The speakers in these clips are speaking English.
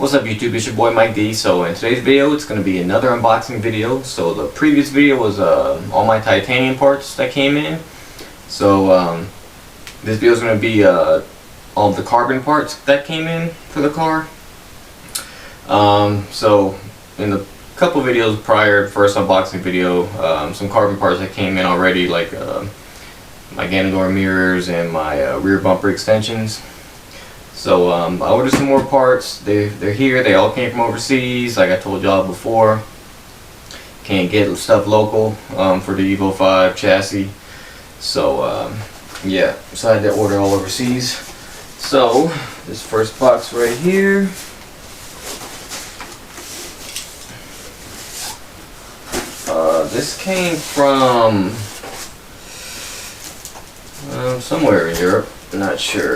What's up YouTube, it's your boy Mike D. So in today's video it's going to be another unboxing video. So the previous video was all my titanium parts that came in. So this video is going to be all of the carbon parts that came in for the car. So in the couple videos prior, first unboxing video, some carbon parts that came in already, like my Ganondorf mirrors and my rear bumper extensions. So I ordered some more parts. They're here. They all came from overseas, like I told y'all before. Can't get stuff local for the Evo V chassis. So yeah, decided to order all overseas. So this first box right here. This came from somewhere in Europe. I'm not sure.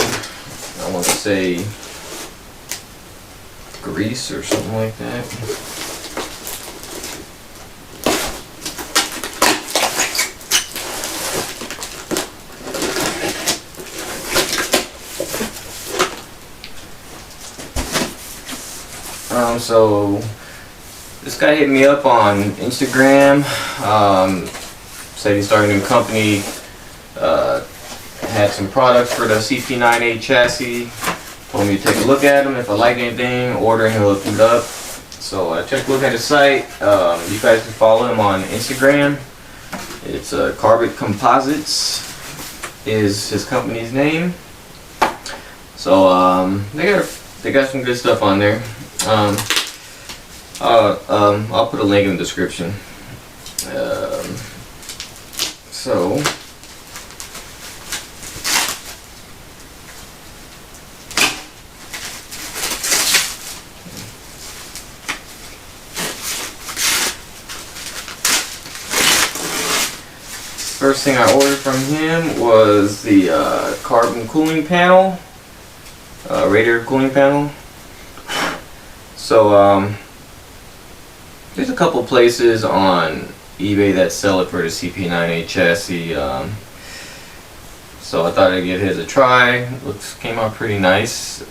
I want to say Greece or something like that. So this guy hit me up on Instagram, said he started a new company, had some products for the CP9A chassis, told me to take a look at them. If I like anything, order and he'll hook it up. So I took a look at his site. You guys can follow him on Instagram. It's Carbon Composites is his company's name. So they got some good stuff on there. I'll put a link in the description. So first thing I ordered from him was the carbon cooling panel, radiator cooling panel. So there's a couple places on eBay that sell it for the CP9A chassis. So I thought I'd give his a try. Came out pretty nice.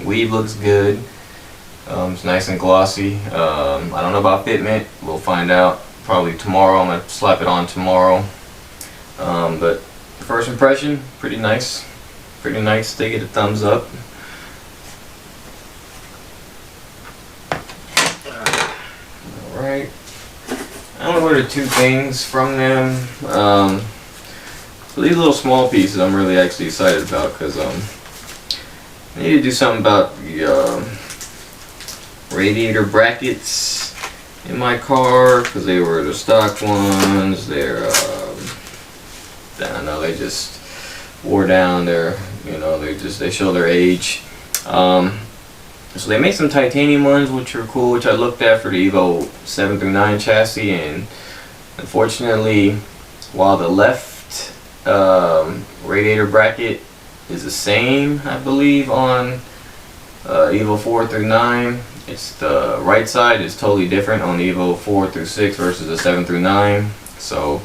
Weave looks good. It's nice and glossy. I don't know about fitment. We'll find out probably tomorrow. I'm gonna slap it on tomorrow. But first impression, pretty nice. Pretty nice. They get a thumbs up. Alright. I only ordered two things from them. So these little small pieces I'm really actually excited about, because I need to do something about the radiator brackets in my car, because they were the stock ones. They're I don't know, they just wore down. They're, you know, they show their age. So they make some titanium ones, which are cool, which I looked at for the Evo 7 through 9 chassis, and unfortunately, while the left radiator bracket is the same, I believe, on Evo 4 through 9, it's the right side is totally different on the Evo 4 through 6 versus the 7 through 9. So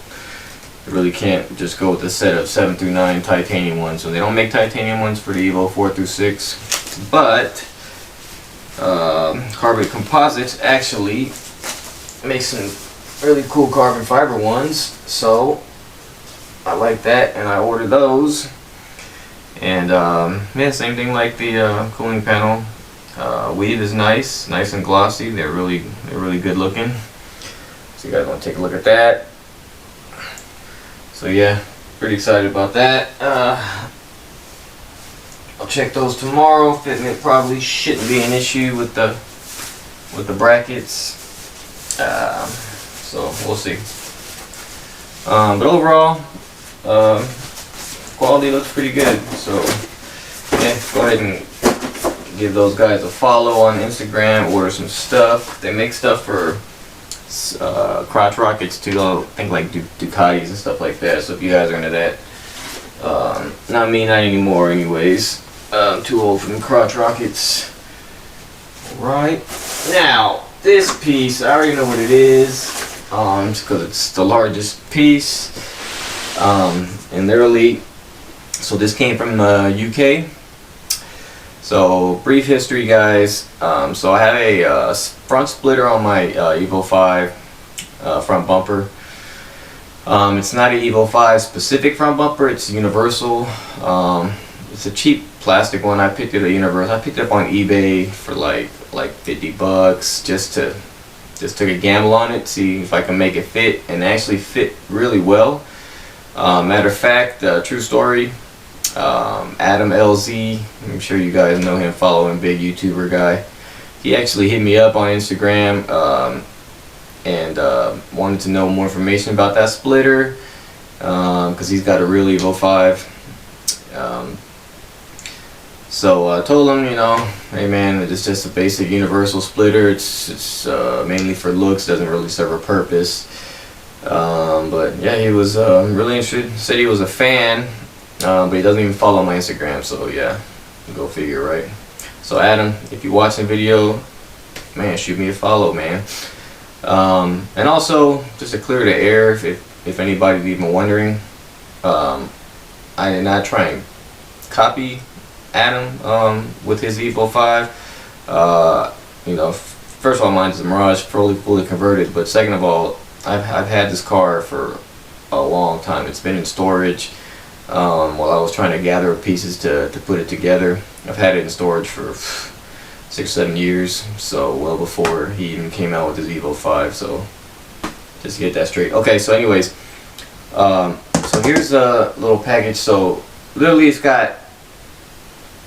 you really can't just go with the set of 7 through 9 titanium ones. So they don't make titanium ones for the Evo 4 through 6, but Carbon Composites actually makes some really cool carbon fiber ones, so I like that and I ordered those. And yeah, same thing like the cooling panel. Weave is nice and glossy. They're really good looking. So you guys want to take a look at that. So yeah, pretty excited about that. I'll check those tomorrow. Fitment probably shouldn't be an issue with the brackets. So we'll see. But overall, quality looks pretty good. So yeah, go ahead and give those guys a follow on Instagram. Order some stuff. They make stuff for crotch rockets too. I think like Ducatis and stuff like that. So if you guys are into that, not me, not anymore anyways. Too old for them crotch rockets. Right now, this piece, I already know what it is, just because it's the largest piece, and they're elite. So this came from the UK. So brief history, guys. So I have a front splitter on my Evo 5 front bumper. It's not an Evo 5 specific front bumper, it's universal. It's a cheap plastic one. I picked it at Universal. I picked it up on eBay for like $50 just took a gamble on it, see if I can make it fit, and actually fit really well. Matter of fact, true story, Adam LZ, I'm sure you guys know him, following, big YouTuber guy. He actually hit me up on Instagram and wanted to know more information about that splitter because he's got a real Evo 5. So I told him, you know, hey man, it's just a basic universal splitter. It's mainly for looks, doesn't really serve a purpose. But yeah, he was really interested. Said he was a fan, but he doesn't even follow my Instagram. So yeah, go figure, right? So Adam, if you're watching the video, man, shoot me a follow, man. And also, just to clear the air, if anybody's even wondering, I did not try and copy Adam with his Evo 5. You know, first of all, mine's a Mirage, fully converted, but second of all, I've had this car for a long time. It's been in storage while I was trying to gather pieces to put it together. I've had it in storage for 6 or 7 years, so well before he even came out with his Evo 5. So just to get that straight. Okay, so anyways, so here's a little package. So literally it's got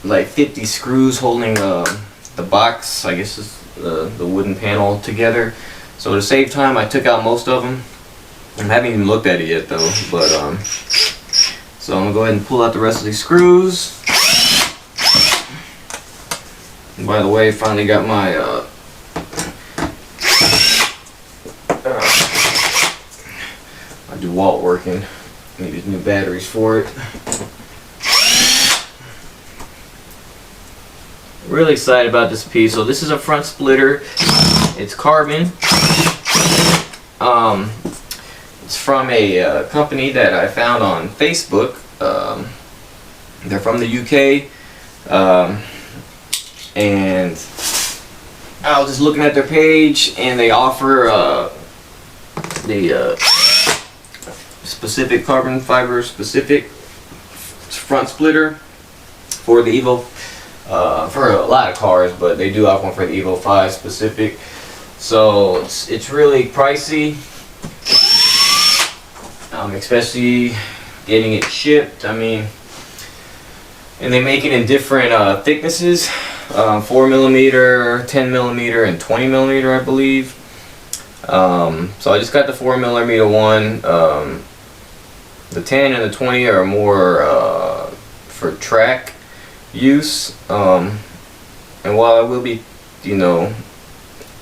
like 50 screws holding the box, I guess is the wooden panel together. So to save time, I took out most of them. I haven't even looked at it yet though, but so I'm gonna go ahead and pull out the rest of these screws. And by the way, finally got my my DeWalt working. Needed new batteries for it. Really excited about this piece. So this is a front splitter. It's carbon. It's from a company that I found on Facebook. They're from the UK. And I was just looking at their page, and they offer the specific carbon fiber specific front splitter for the Evo, for a lot of cars, but they do offer one for the Evo 5 specific. So it's really pricey, especially getting it shipped. I mean, and they make it in different thicknesses, 4mm, 10mm, and 20mm, I believe. So I just got the 4mm one. The 10 and the 20 are more for track use, and while I will be, you know,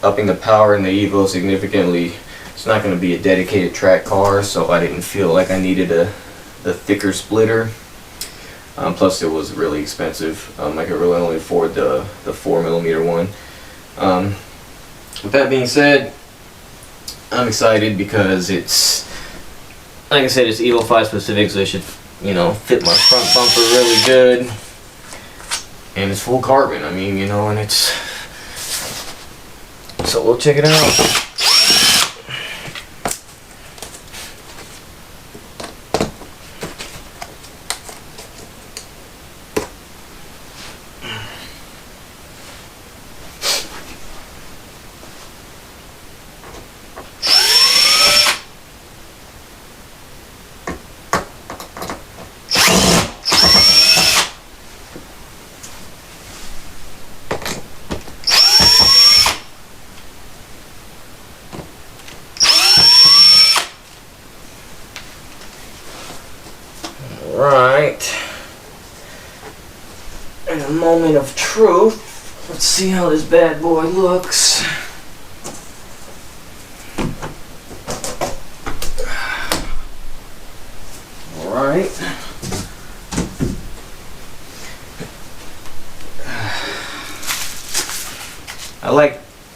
upping the power in the Evo significantly, it's not going to be a dedicated track car, so I didn't feel like I needed the thicker splitter. Plus it was really expensive. I could really only afford the 4mm one. With that being said, I'm excited because it's, like I said, it's Evo 5 specific, so it should, you know, fit my front bumper really good. And it's full carbon, I mean, you know, and it's, so we'll check it out. Right, in a moment of truth, let's see how this bad boy looks. Alright.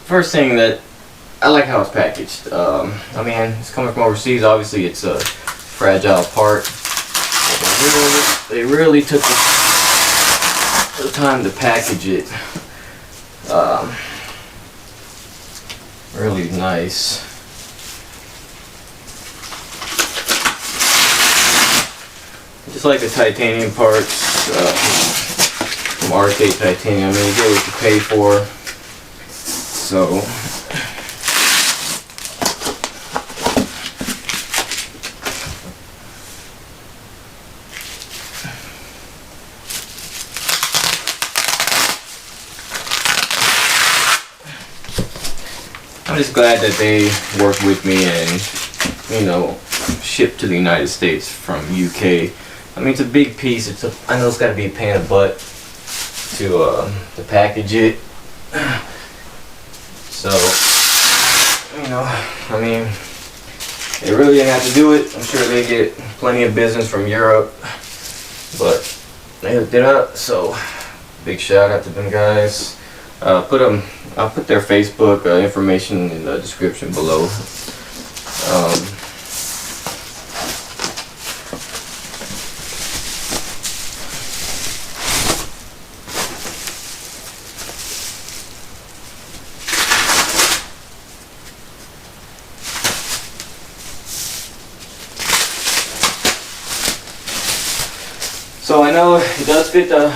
First thing that I like how it's packaged. I mean, it's coming from overseas, obviously it's a fragile part. They really took the time to package it. Really nice. Just like the titanium parts from Arcade Titanium. I mean, you get what you pay for. So I'm just glad that they worked with me and, you know, shipped to the United States from UK. I mean, it's a big piece. I know it's got to be a pain in the butt to package it. So, you know, I mean, they really didn't have to do it. I'm sure they get plenty of business from Europe, but they hooked it up. So, big shout out to them guys. I'll put their Facebook information in the description below. So I know it does fit the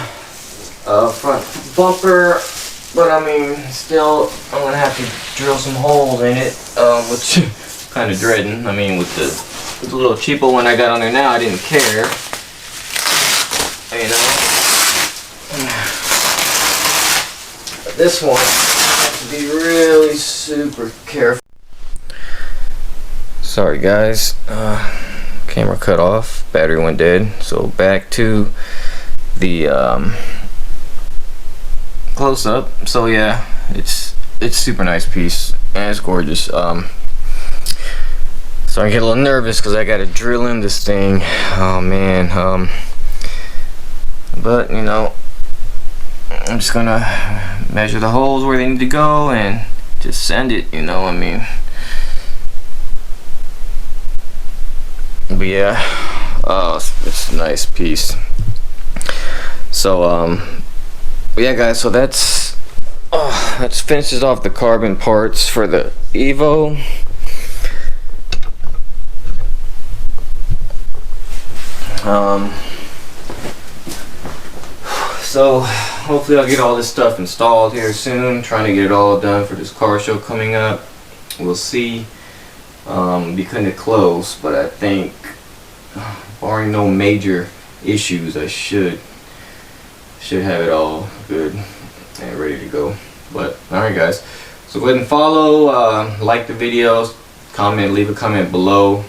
front bumper, but I mean, still, I'm gonna have to drill some holes in it, which I'm kind of dreading. I mean, with the little cheapo one I got on there now, I didn't care, you know. But this one, I have to be really super careful. Sorry guys, camera cut off, battery went dead. So back to the close up. So yeah, it's super nice piece and it's gorgeous. So I get a little nervous because I gotta drill in this thing. Oh man. But you know, I'm just gonna measure the holes where they need to go and just send it, you know. I mean, but yeah, oh, it's a nice piece. So yeah guys, so that finishes off the carbon parts for the Evo. So hopefully I'll get all this stuff installed here soon. Trying to get it all done for this car show coming up. We'll see. Be kind of close, but I think, barring no major issues, I should have it all good and ready to go. But alright guys, so go ahead and follow, like the videos, comment, leave a comment below,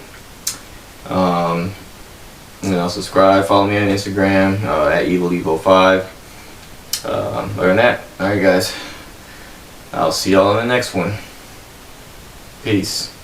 you know, subscribe, follow me on Instagram at Evo V. Other than that, alright guys, I'll see y'all in the next one. Peace.